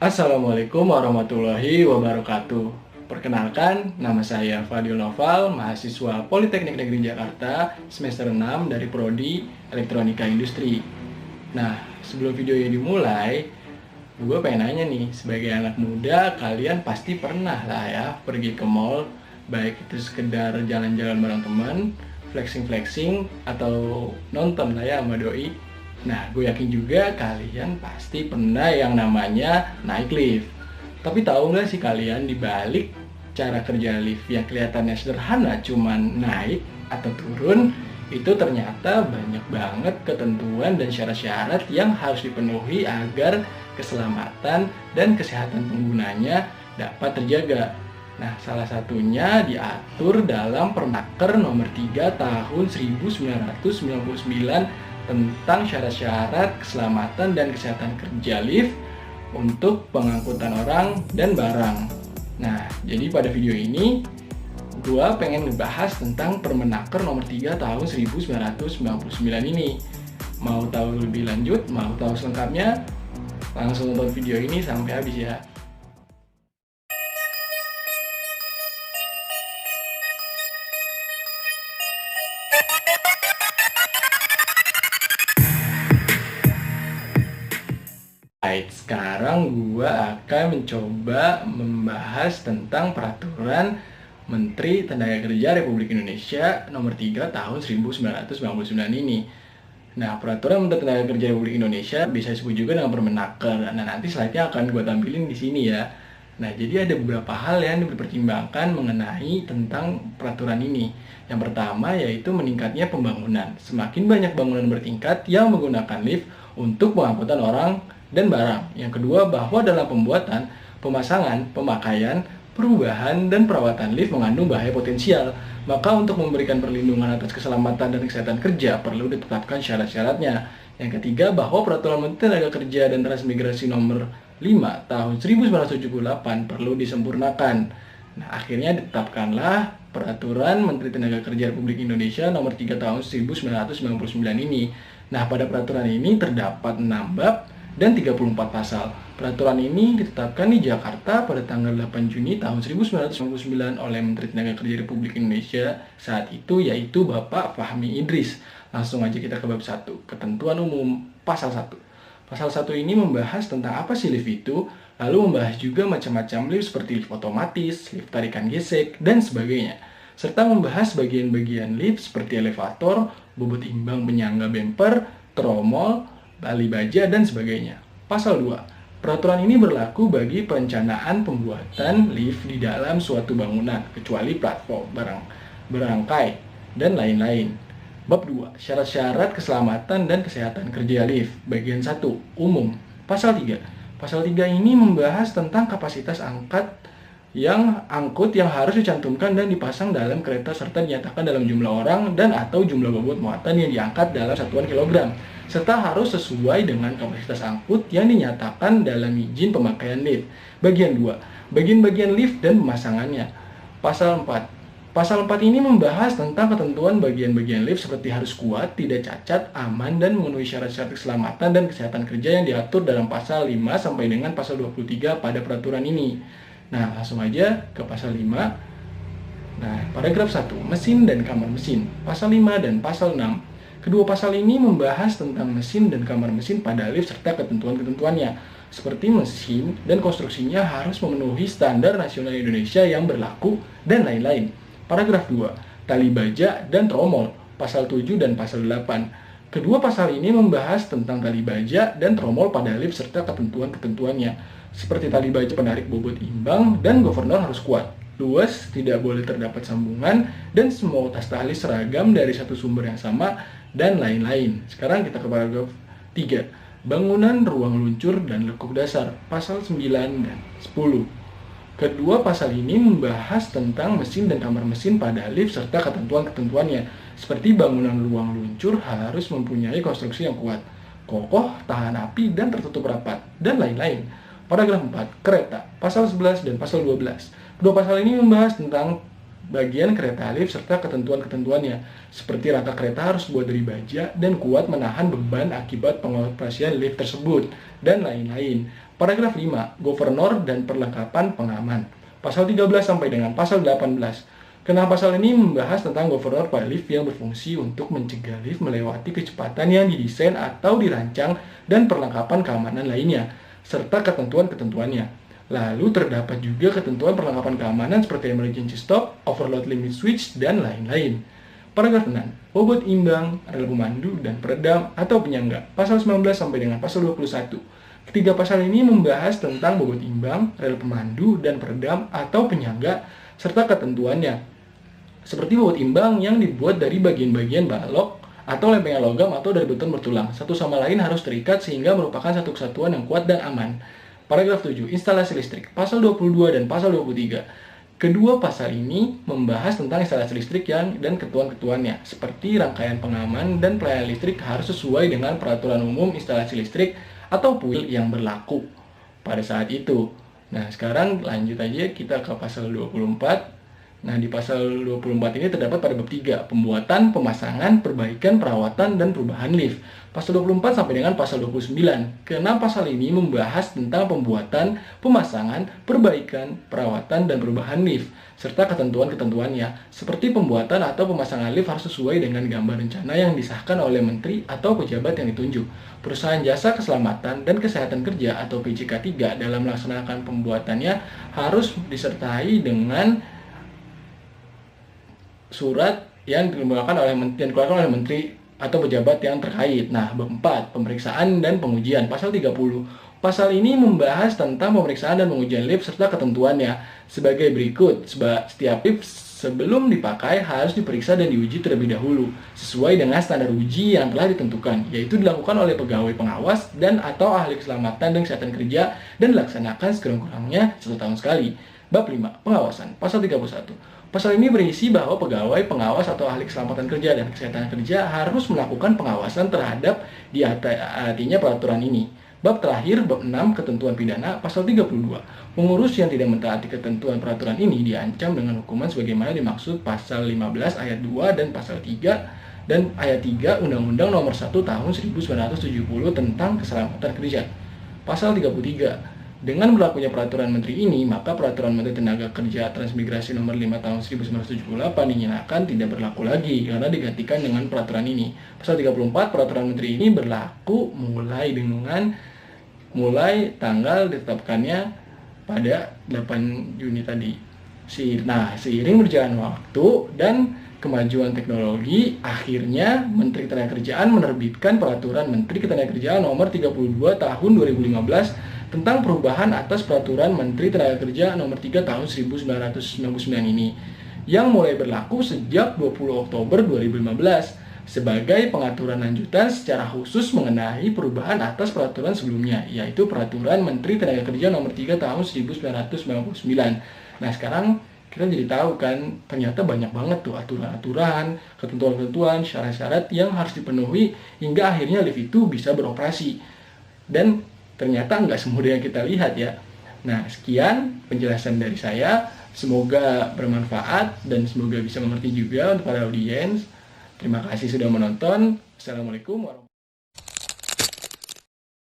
Assalamualaikum warahmatullahi wabarakatuh. Perkenalkan, nama saya Fadil Noval, mahasiswa Politeknik Negeri Jakarta, semester 6 dari Prodi Elektronika Industri. Nah, sebelum video ini dimulai, gue pengen nanya nih, sebagai anak muda, kalian pasti pernah lah ya pergi ke mall, baik itu sekedar jalan-jalan bareng teman, flexing-flexing, atau nonton lah ya sama doi. Nah, gue yakin juga kalian pasti pernah yang namanya naik lift. Tapi tahu nggak sih kalian di balik cara kerja lift yang kelihatannya sederhana, cuman naik atau turun, itu ternyata banyak banget ketentuan dan syarat-syarat yang harus dipenuhi agar keselamatan dan kesehatan penggunanya dapat terjaga. Nah, salah satunya diatur dalam Pernaker nomor 3 tahun 1999 tentang syarat-syarat keselamatan dan kesehatan kerja lift untuk pengangkutan orang dan barang. Nah, jadi pada video ini gua pengen ngebahas tentang Permenaker nomor 3 tahun 1999 ini. Mau tahu lebih lanjut, mau tahu selengkapnya? Langsung nonton video ini sampai habis ya. Baik, sekarang gua akan mencoba membahas tentang peraturan Menteri Tenaga Kerja Republik Indonesia nomor 3 tahun 1999 ini. Nah, peraturan Menteri Tenaga Kerja Republik Indonesia bisa disebut juga dengan Permenaker. Nah, nanti slide-nya akan gua tampilin di sini ya. Nah, jadi ada beberapa hal yang dipertimbangkan mengenai tentang peraturan ini. Yang pertama yaitu meningkatnya pembangunan. Semakin banyak bangunan bertingkat yang menggunakan lift untuk pengangkutan orang dan barang. Yang kedua, bahwa dalam pembuatan, pemasangan, pemakaian, perubahan, dan perawatan lift mengandung bahaya potensial. Maka untuk memberikan perlindungan atas keselamatan dan kesehatan kerja perlu ditetapkan syarat-syaratnya. Yang ketiga, bahwa peraturan Menteri Tenaga Kerja dan Transmigrasi nomor 5 tahun 1978 perlu disempurnakan. Nah, akhirnya ditetapkanlah peraturan Menteri Tenaga Kerja Republik Indonesia nomor 3 tahun 1999 ini. Nah, pada peraturan ini terdapat 6 bab dan 34 pasal. Peraturan ini ditetapkan di Jakarta pada tanggal 8 Juni tahun 1999 oleh Menteri Tenaga Kerja Republik Indonesia saat itu, yaitu Bapak Fahmi Idris. Langsung aja kita ke bab 1, ketentuan umum pasal 1. Pasal 1 ini membahas tentang apa sih lift itu, lalu membahas juga macam-macam lift seperti lift otomatis, lift tarikan gesek, dan sebagainya. Serta membahas bagian-bagian lift seperti elevator, bobot imbang penyangga bumper, tromol, tali baja, dan sebagainya. Pasal 2. Peraturan ini berlaku bagi perencanaan pembuatan lift di dalam suatu bangunan, kecuali platform, berangkai, dan lain-lain. Bab 2. Syarat-syarat keselamatan dan kesehatan kerja lift. Bagian 1. Umum. Pasal 3. Pasal 3 ini membahas tentang kapasitas angkut yang harus dicantumkan dan dipasang dalam kereta serta dinyatakan dalam jumlah orang dan atau jumlah bobot muatan yang diangkat dalam satuan kilogram, serta harus sesuai dengan kapasitas angkut yang dinyatakan dalam izin pemakaian lift. Bagian 2. Bagian-bagian lift dan pemasangannya. Pasal 4. Pasal 4 ini membahas tentang ketentuan bagian-bagian lift seperti harus kuat, tidak cacat, aman, dan memenuhi syarat-syarat keselamatan dan kesehatan kerja yang diatur dalam pasal 5 sampai dengan pasal 23 pada peraturan ini. Nah, langsung aja ke pasal 5. Nah, paragraf 1, mesin dan kamar mesin. Pasal 5 dan pasal 6. Kedua pasal ini membahas tentang mesin dan kamar mesin pada lift serta ketentuan-ketentuannya, seperti mesin dan konstruksinya harus memenuhi standar nasional Indonesia yang berlaku, dan lain-lain. Paragraf 2, tali baja dan tromol. Pasal 7 dan pasal 8. Kedua pasal ini membahas tentang tali baja dan tromol pada lift serta ketentuan-ketentuannya, seperti tali baja penarik bobot imbang dan governor harus kuat, luas, tidak boleh terdapat sambungan, dan semua tas tali seragam dari satu sumber yang sama, dan lain-lain. Sekarang kita ke paragraf 3. Bangunan ruang luncur dan lekuk dasar. Pasal 9 dan 10. Kedua pasal ini membahas tentang mesin dan kamar mesin pada lift serta ketentuan-ketentuannya, seperti bangunan ruang luncur harus mempunyai konstruksi yang kuat, kokoh, tahan api, dan tertutup rapat, dan lain-lain. Paragraf 4, kereta. Pasal 11 dan pasal 12. Kedua pasal ini membahas tentang bagian kereta lift serta ketentuan-ketentuannya, seperti rangka kereta harus dibuat dari baja dan kuat menahan beban akibat pengoperasian lift tersebut, dan lain-lain. Paragraf 5, Governor dan perlengkapan pengaman. Pasal 13 sampai dengan pasal 18. Karena pasal ini membahas tentang governor pada lift yang berfungsi untuk mencegah lift melewati kecepatan yang didesain atau dirancang dan perlengkapan keamanan lainnya, serta ketentuan-ketentuannya. Lalu terdapat juga ketentuan perlengkapan keamanan seperti emergency stop, overload limit switch, dan lain-lain. Paragraf 6. Bobot imbang, rel pemandu, dan peredam atau penyangga. Pasal 19 sampai dengan pasal 21. Ketiga pasal ini membahas tentang bobot imbang, rel pemandu, dan peredam atau penyangga, serta ketentuannya. Seperti bobot imbang yang dibuat dari bagian-bagian balok atau lempengan logam atau dari beton bertulang. Satu sama lain harus terikat sehingga merupakan satu kesatuan yang kuat dan aman. Paragraf 7. Instalasi listrik. Pasal 22 dan pasal 23. Kedua pasal ini membahas tentang instalasi listrik dan ketentuan-ketentuannya, seperti rangkaian pengaman dan pelayanan listrik harus sesuai dengan peraturan umum instalasi listrik atau PUIL yang berlaku pada saat itu. Nah, sekarang lanjut aja kita ke pasal 24. Nah, di pasal 24 ini terdapat pada bab 3, pembuatan, pemasangan, perbaikan, perawatan, dan perubahan lift. Pasal 24 sampai dengan pasal 29. Karena pasal ini membahas tentang pembuatan, pemasangan, perbaikan, perawatan, dan perubahan lift, serta ketentuan-ketentuannya. Seperti pembuatan atau pemasangan lift harus sesuai dengan gambar rencana yang disahkan oleh menteri atau pejabat yang ditunjuk. Perusahaan jasa keselamatan dan kesehatan kerja atau PJK 3 dalam melaksanakan pembuatannya harus disertai dengan surat yang dikeluarkan oleh menteri atau pejabat yang terkait. Nah, bab 4, pemeriksaan dan pengujian. Pasal 30. Pasal ini membahas tentang pemeriksaan dan pengujian lift serta ketentuannya sebagai berikut. Setiap lift sebelum dipakai harus diperiksa dan diuji terlebih dahulu sesuai dengan standar uji yang telah ditentukan, yaitu dilakukan oleh pegawai pengawas dan atau ahli keselamatan dan kesehatan kerja dan dilaksanakan sekurang-kurangnya 1 tahun sekali. Bab 5, pengawasan. Pasal 31. Pasal ini berisi bahwa pegawai, pengawas, atau ahli keselamatan kerja dan kesehatan kerja harus melakukan pengawasan terhadap artinya peraturan ini. Bab terakhir, bab 6, ketentuan pidana, pasal 32. Pengurus yang tidak mentaati ketentuan peraturan ini diancam dengan hukuman sebagaimana dimaksud pasal 15 ayat 2 dan pasal 3 dan ayat 3 Undang-Undang Nomor 1 Tahun 1970 tentang Keselamatan Kerja. Pasal 33. Dengan berlakunya peraturan menteri ini, maka peraturan Menteri Tenaga Kerja Transmigrasi Nomor 5 Tahun 1978 dinyatakan tidak berlaku lagi karena digantikan dengan peraturan ini. Pasal 34, peraturan menteri ini berlaku mulai tanggal ditetapkannya pada 8 Juni tadi. Nah, seiring berjalan waktu dan kemajuan teknologi, akhirnya Menteri Ketenagakerjaan menerbitkan peraturan Menteri Ketenagakerjaan Nomor 32 Tahun 2015 tentang perubahan atas peraturan Menteri Tenaga Nomor 3 Tahun 1999 ini, yang mulai berlaku sejak 20 Oktober 2015 sebagai pengaturan lanjutan secara khusus mengenai perubahan atas peraturan sebelumnya, yaitu peraturan Menteri Tenaga Nomor 3 Tahun 1999. Nah, sekarang kita jadi tahu kan, ternyata banyak banget tuh aturan-aturan, ketentuan-ketentuan, syarat-syarat yang harus dipenuhi hingga akhirnya lift itu bisa beroperasi. Dan ternyata nggak semudah yang kita lihat ya. Nah, sekian penjelasan dari saya. Semoga bermanfaat dan semoga bisa mengerti juga untuk para audiens. Terima kasih sudah menonton. Assalamualaikum warahmatullahi wabarakatuh.